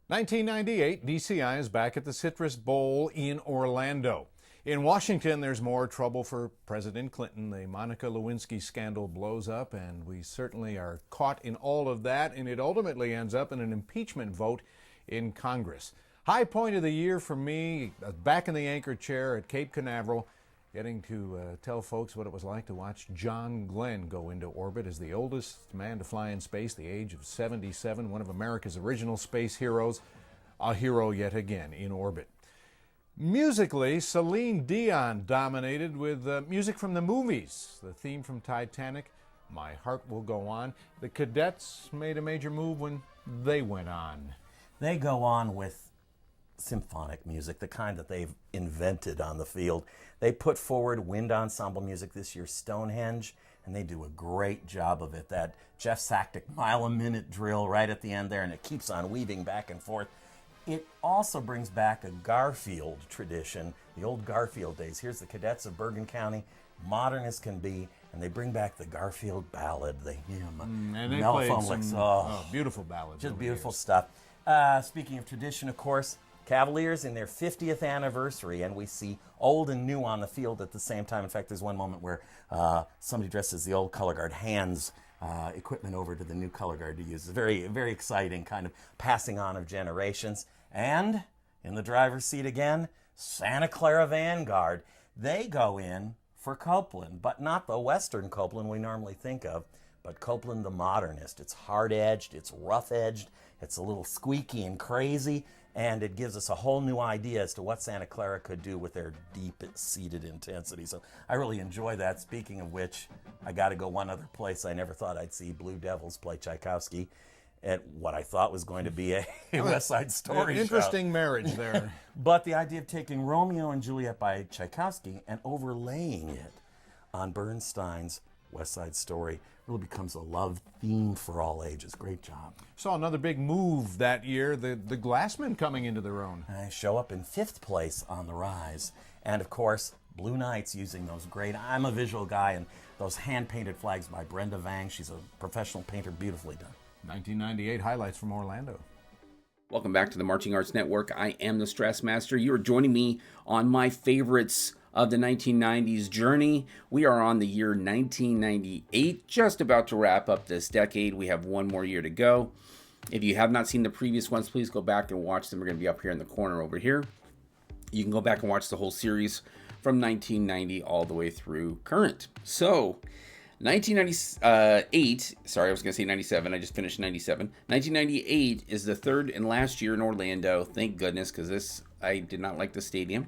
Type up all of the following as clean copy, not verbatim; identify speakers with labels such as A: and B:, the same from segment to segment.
A: 1998, DCI is back at the Citrus Bowl in Orlando. In Washington, there's more trouble for President Clinton. The Monica Lewinsky scandal blows up, and we certainly are caught in all of that, and it ultimately ends up in an impeachment vote in Congress. High point of the year for me, back in the anchor chair at Cape Canaveral, getting to tell folks what it was like to watch John Glenn go into orbit as the oldest man to fly in space, the age of 77, one of America's original space heroes, a hero yet again in orbit. Musically, Celine Dion dominated with music from the movies, the theme from Titanic, My Heart Will Go On. The Cadets made a major move when they went on.
B: They go on with symphonic music, the kind that they've invented on the field. They put forward wind ensemble music this year, Stonehenge, and they do a great job of it. That Jeff Sacktick mile-a-minute drill right at the end there, and it keeps on weaving back and forth. It also brings back a Garfield tradition, the old Garfield days. Here's the Cadets of Bergen County, modern as can be, and they bring back the Garfield ballad, the hymn.
A: And they played some beautiful ballads.
B: Just beautiful stuff. Speaking of tradition, of course, Cavaliers in their 50th anniversary, and we see old and new on the field at the same time. In fact, there's one moment where somebody dressed as the old color guard hands equipment over to the new color guard to use. It's very, very exciting kind of passing on of generations. And in the driver's seat again, Santa Clara Vanguard. They go in for Copeland, but not the Western Copeland we normally think of, but Copeland the modernist. It's hard-edged, it's rough-edged, it's a little squeaky and crazy, and it gives us a whole new idea as to what Santa Clara could do with their deep-seated intensity. So I really enjoy that. Speaking of which, I got to go one other place. I never thought I'd see Blue Devils play Tchaikovsky at what I thought was going to be a West Side Story show.
A: Interesting marriage there.
B: But the idea of taking Romeo and Juliet by Tchaikovsky and overlaying it on Bernstein's West Side Story really becomes a love theme for all ages. Great job.
A: Saw another big move that year, the Glassmen coming into their own.
B: They show up in 5th place on the rise. And of course, Blue Knights using those great, I'm a visual guy, and those hand-painted flags by Brenda Vang. She's a professional painter, beautifully done.
A: 1998 highlights from Orlando.
C: Welcome back to the Marching Arts Network. I am the Stressmaster. You are joining me on my favorites of the 1990s journey. We are on the year 1998, just about to wrap up this decade. We have one more year to go. If you have not seen the previous ones, please go back and watch them. We're going to be up here in the corner over here. You can go back and watch the whole series from 1990 all the way through current. So 1998, sorry, I was going to say 97. I just finished 97. 1998 is the third and last year in Orlando. Thank goodness, because I did not like the stadium.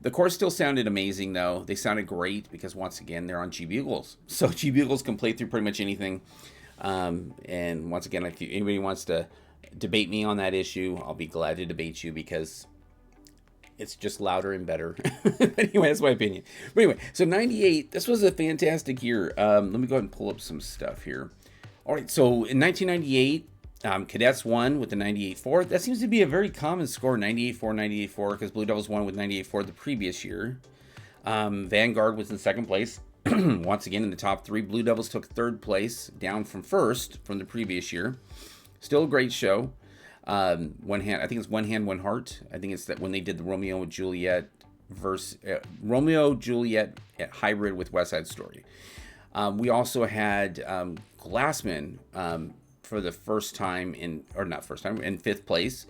C: The course still sounded amazing, though. They sounded great because, once again, they're on G Bugles. So G Bugles can play through pretty much anything. And once again, if anybody wants to debate me on that issue, I'll be glad to debate you because it's just louder and better. Anyway, that's my opinion. But anyway, so 98, this was a fantastic year. Let me go ahead and pull up some stuff here. All right, so in 1998, Cadets won with the 98-4. That seems to be a very common score, 98-4, 98-4, because Blue Devils won with 98-4 the previous year. Vanguard was in second place. Once again, in the top three. Blue Devils took third place, down from first from the previous year. Still a great show. One hand, I think it's One Hand, One Heart. I think it's that when they did the Romeo and Juliet Juliet hybrid with West Side Story. We also had Glassman for the first time in 5th place.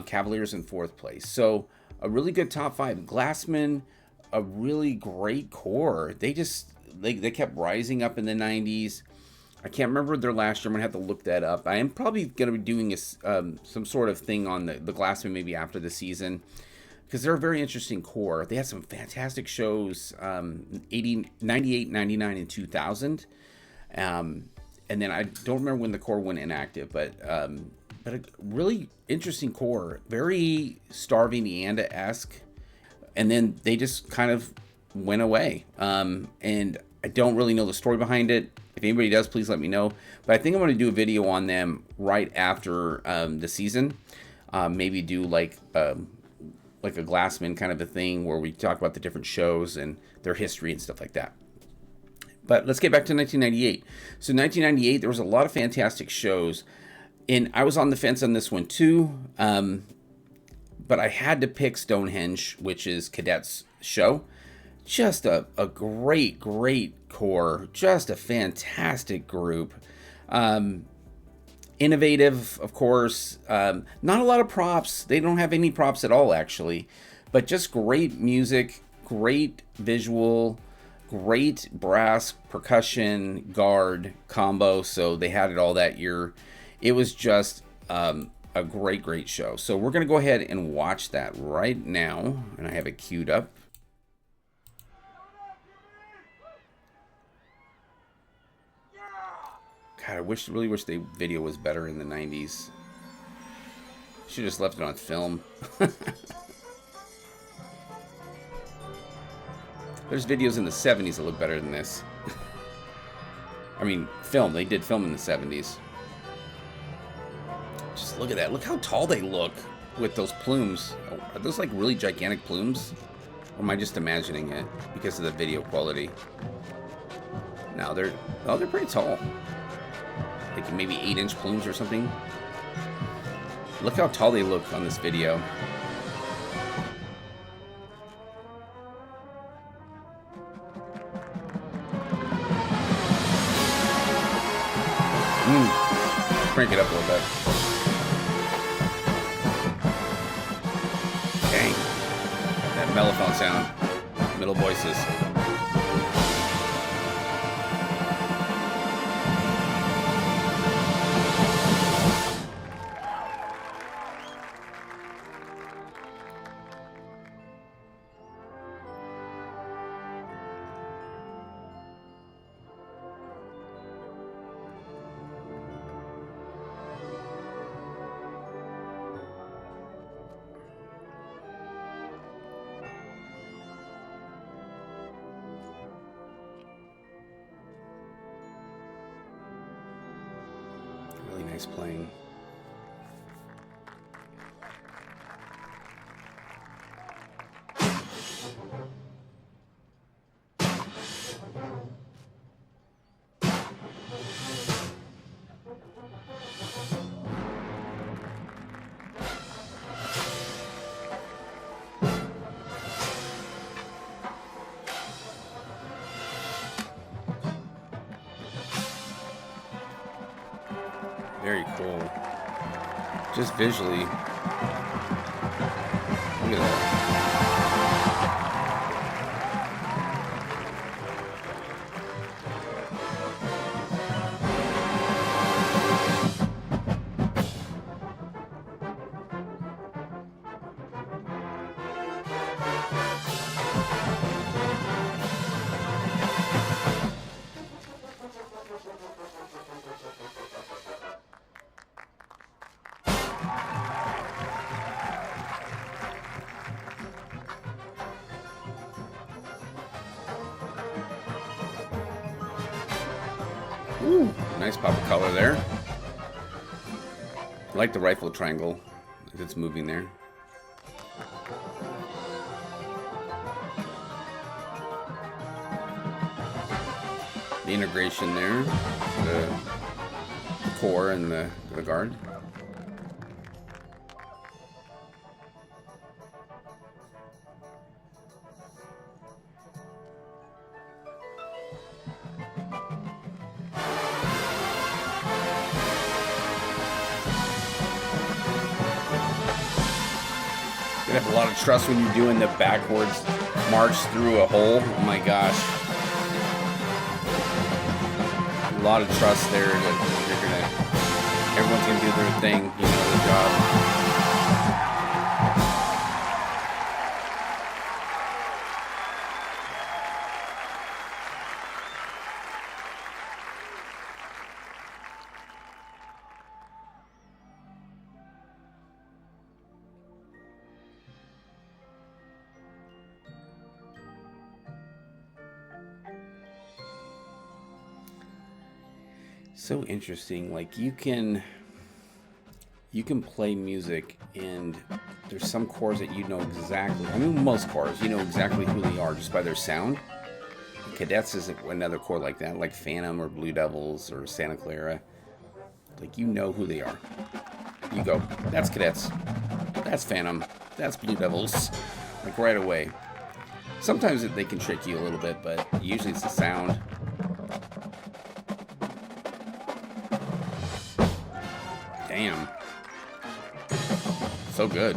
C: Cavaliers in 4th place. So a really good top 5. Glassman, a really great core. They kept rising up in the 90s. I can't remember their last year. I'm going to have to look that up. I am probably going to be doing some sort of thing on the Glassman maybe after the season because they're a very interesting core. They had some fantastic shows 98, 99, and 2000. And then I don't remember when the core went inactive, but a really interesting core. Very Starving Leanda-esque. And then they just kind of went away. And I don't really know the story behind it. If anybody does, please let me know. But I think I'm going to do a video on them right after the season. maybe do like a Glassman kind of a thing where we talk about the different shows and their history and stuff like that. But let's get back to 1998. So 1998, there was a lot of fantastic shows, and I was on the fence on this one too. But I had to pick Stonehenge, which is Cadets show. Just a great core, just a fantastic group. Innovative, of course. Not a lot of props. They don't have any props at all, actually. But just great music, great visual, great brass, percussion, guard combo. So they had it all that year. It was just a great show. So we're going to go ahead and watch that right now. And I have it queued up. God, I really wish the video was better in the 90s. Should have just left it on film. There's videos in the 70s that look better than this. I mean, film. They did film in the 70s. Just look at that. Look how tall they look with those plumes. Are those like really gigantic plumes? Or am I just imagining it because of the video quality? No, they're pretty tall. Like maybe 8-inch plumes or something. Look how tall they look on this video. Crank it up a little bit. Dang. That mellophone sound. Middle voices. Really nice playing. Very cool. Just visually. Look at that. Ooh, nice pop of color there. I like the rifle triangle as it's moving there. The integration there, the core and the guard. You have a lot of trust when you're doing the backwards march through a hole. Oh my gosh. A lot of trust there that everyone's gonna do their thing, you know, the job. So interesting. Like you can you can play music and there's some chords that you know exactly. I mean, most chords, you know exactly who they are just by their sound. Cadets is another chord like that, like Phantom or Blue Devils or Santa Clara. Like, you know who they are. You go, that's Cadets, that's Phantom, that's Blue Devils, like right away. Sometimes they can trick you a little bit, but usually it's the sound. Damn. So good.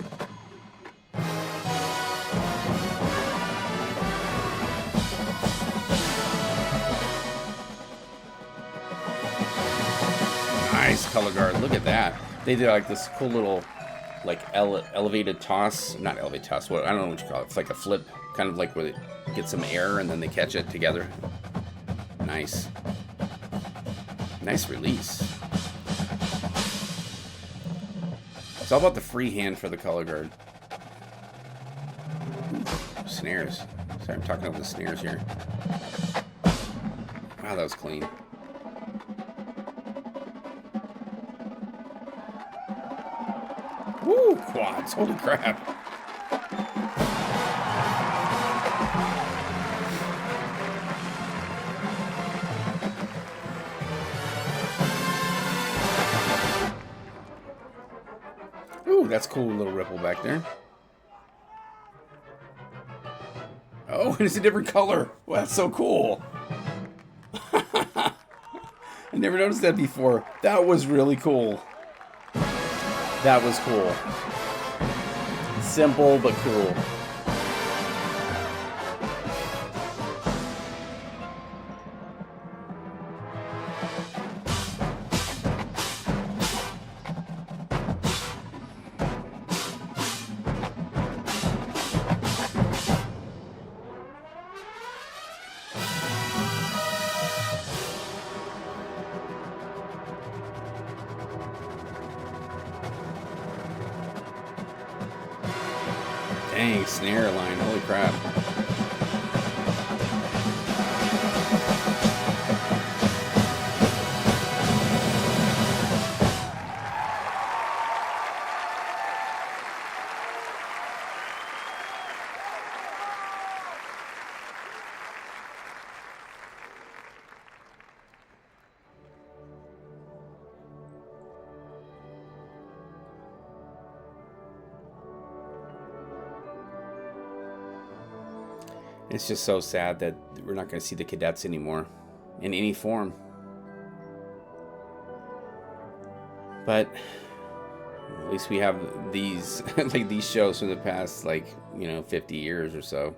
C: Nice color guard. Look at that. They did like this cool little like elevated toss. Not elevated toss. What, I don't know what you call it. It's like a flip. Kind of like where they get some air and then they catch it together. Nice. Nice release. It's all about the free hand for the color guard. Ooh, snares. Sorry, I'm talking over the snares here. Wow, that was clean. Woo, quads. Holy crap. Ooh, that's cool, little ripple back there. Oh, and it's a different color. Well, that's so cool. I never noticed that before. That was really cool. That was cool. Simple, but cool. Dang, snare line, holy crap. It's just so sad that we're not going to see the Cadets anymore in any form. But at least we have these like these shows for the past 50 years or so.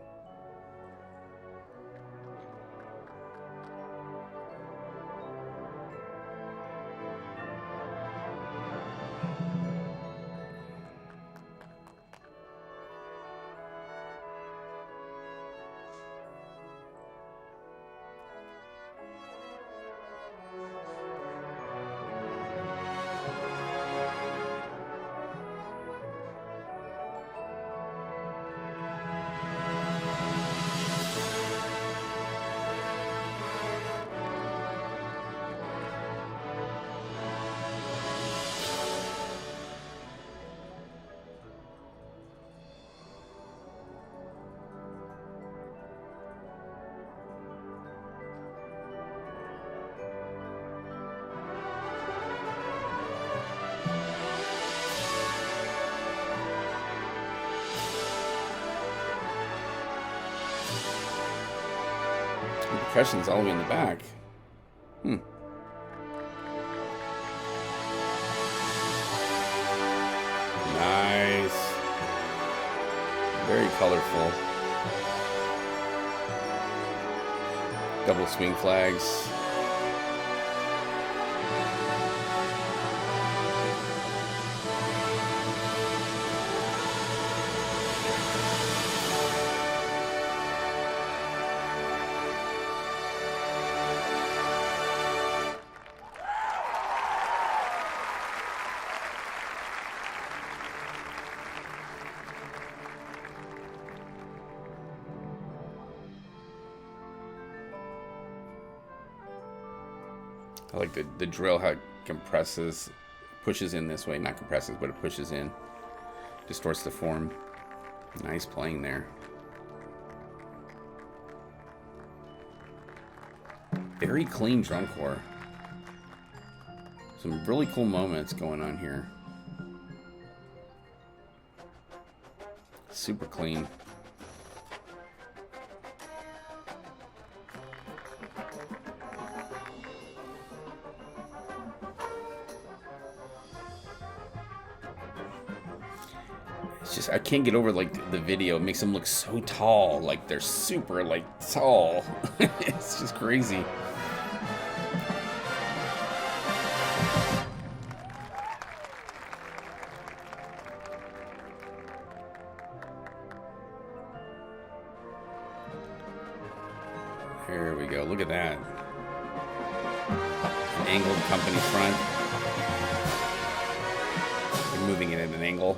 C: Percussion's all the way in the back. Nice. Very colorful. Double swing flags. I like the drill, how it compresses pushes in this way, not compresses, but it pushes in, distorts the form. Nice playing there. Very clean drum corps. Some really cool moments going on here. Super clean. It's just, I can't get over like the video. It makes them look so tall. Like they're super like tall. It's just crazy. There we go. Look at that. An angled company front. They're moving it at an angle.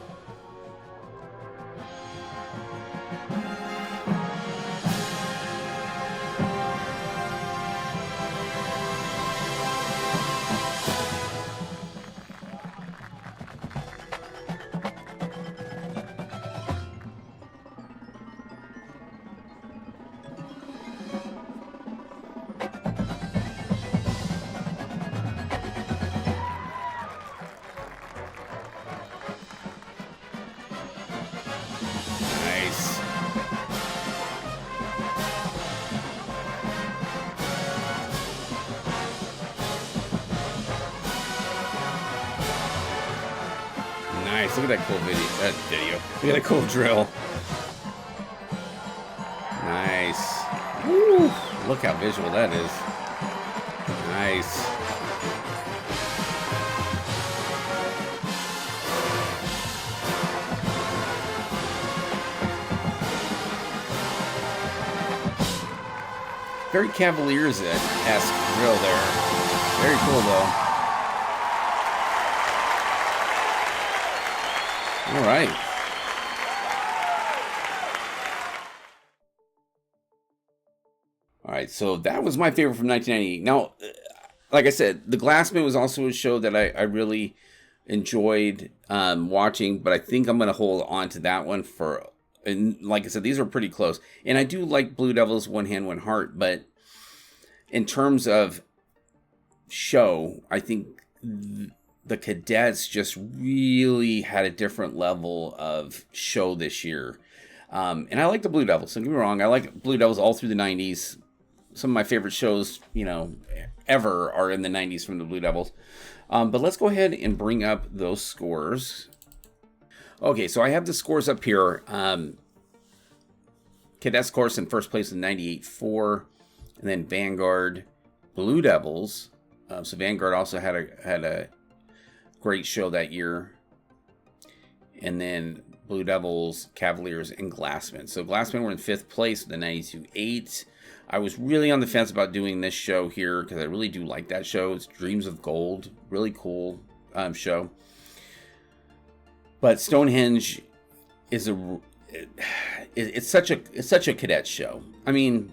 C: Nice. Look at that cool video. Look at that cool drill. Nice. Woo. Look how visual that is. Nice. Very Cavaliers-esque drill there. Very cool though. All right. All right, so that was my favorite from 1998. Now, like I said, The Glassman was also a show that I really enjoyed watching, but I think I'm going to hold on to that one for, and like I said, these are pretty close. And I do like Blue Devils, One Hand, One Heart, but in terms of show, I think the Cadets just really had a different level of show this year. And I like the Blue Devils. Don't get me wrong. I like Blue Devils all through the 90s. Some of my favorite shows, ever are in the 90s from the Blue Devils. But let's go ahead and bring up those scores. Okay, so I have the scores up here. Cadets, of course, in first place with 98.4. And then Vanguard, Blue Devils. So Vanguard also had a great show that year. And then Blue Devils, Cavaliers, and Glassman. So Glassman were in fifth place with a 92.8. I was really on the fence about doing this show here because I really do like that show. It's Dreams of Gold. Really cool show. But Stonehenge is it's such a Cadet show. I mean,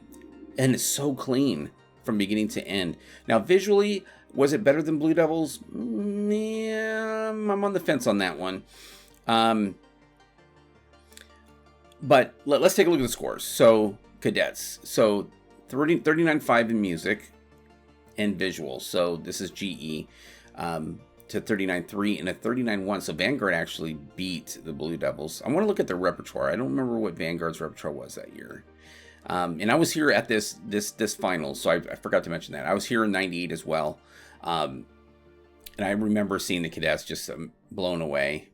C: and it's so clean from beginning to end. Now, visually, was it better than Blue Devils? Yeah, I'm on the fence on that one. But let's take a look at the scores. So, Cadets. So, 39.5 in music and visual. So, this is GE to 39.3 and a 39.1. So, Vanguard actually beat the Blue Devils. I want to look at their repertoire. I don't remember what Vanguard's repertoire was that year. And I was here at this final, so I forgot to mention that. I was here in 98 as well. And I remember seeing the Cadets just blown away.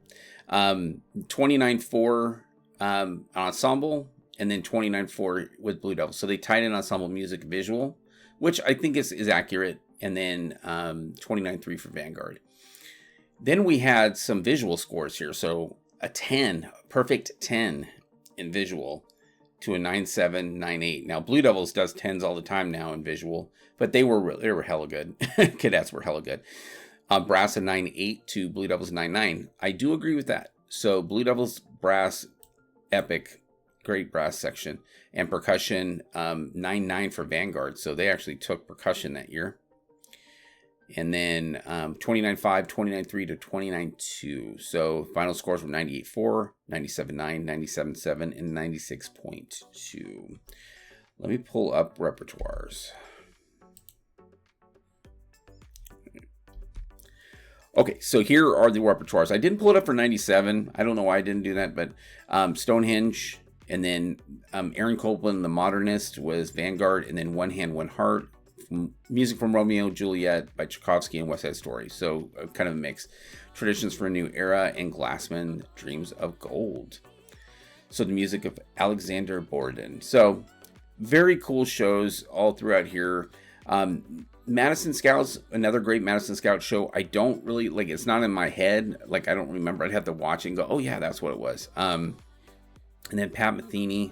C: 29.4 ensemble, and then 29.4 with Blue Devils. So they tied in ensemble music visual, which I think is accurate. And then 29.3 for Vanguard. Then we had some visual scores here. So a 10, perfect 10 in visual to a 9.7, 9.8. Now Blue Devils does 10s all the time now in visual, but they were hella good. Cadets were hella good. Brass a 9.8 to Blue Devils 9.9. I do agree with that. So Blue Devils brass, epic, great brass section, and percussion 9.9 for Vanguard. So they actually took percussion that year. And then 29.5, 29.3 to 29.2. So final scores were 98.4, 97.9, 97.7, and 96.2. Let me pull up repertoires. Okay, so here are the repertoires. I didn't pull it up for 97. I don't know why I didn't do that, but Stonehenge, and then Aaron Copland, The Modernist, was Vanguard, and then One Hand, One Heart. Music from Romeo and Juliet by Tchaikovsky and West Side Story. So kind of a mix. Traditions for a New Era and Glassman, Dreams of Gold. So the music of Alexander Borden. So very cool shows all throughout here. Madison Scouts, another great Madison Scout show. I don't really, like, it's not in my head. Like, I don't remember. I'd have to watch it and go, oh yeah, that's what it was. And then Pat Metheny,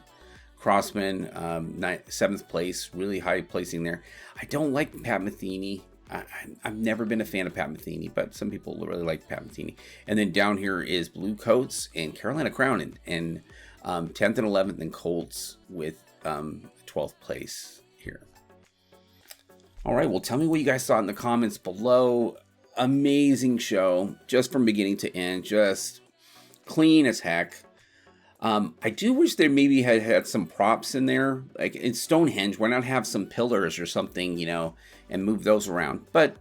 C: Crossman, 7th place, really high placing there. I don't like Pat Metheny. I've never been a fan of Pat Metheny, but some people really like Pat Metheny. And then down here is Blue Coats and Carolina Crown, and 10th and 11th, and Colts with 12th place here. All right, well, tell me what you guys thought in the comments below. Amazing show, just from beginning to end, just clean as heck. I do wish they maybe had some props in there, like in Stonehenge. Why not have some pillars or something, you know, and move those around? But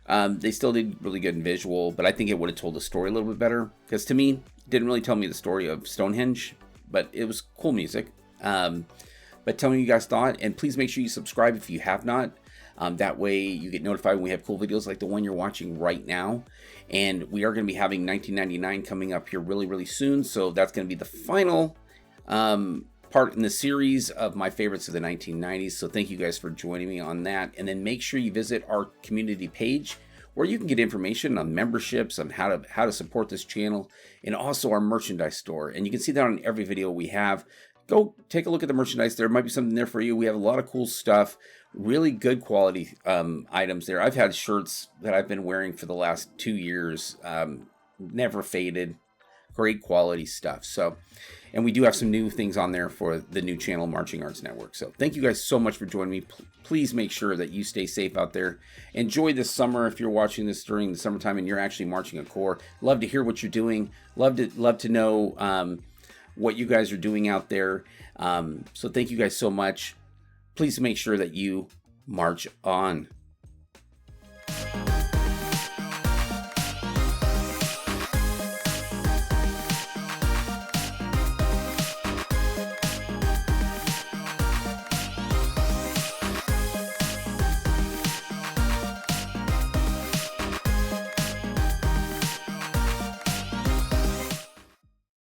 C: they still did really good in visual, but I think it would have told the story a little bit better, because to me, it didn't really tell me the story of Stonehenge, but it was cool music. But tell me what you guys thought, and please make sure you subscribe if you have not. That way you get notified when we have cool videos like the one you're watching right now. And we are going to be having 1999 coming up here really, really soon. So that's going to be the final part in the series of my favorites of the 1990s. So thank you guys for joining me on that. And then make sure you visit our community page, where you can get information on memberships, on how to support this channel, and also our merchandise store. And you can see that on every video we have. Go take a look at the merchandise. There might be something there for you. We have a lot of cool stuff, really good quality items there. I've had shirts that I've been wearing for the last 2 years, never faded, great quality stuff. So, and we do have some new things on there for the new channel, Marching Arts Network. So thank you guys so much for joining me. Please make sure that you stay safe out there. Enjoy this summer if you're watching this during the summertime and you're actually marching a corps. Love to hear what you're doing. Love to know what you guys are doing out there. So thank you guys so much. Please make sure that you march on.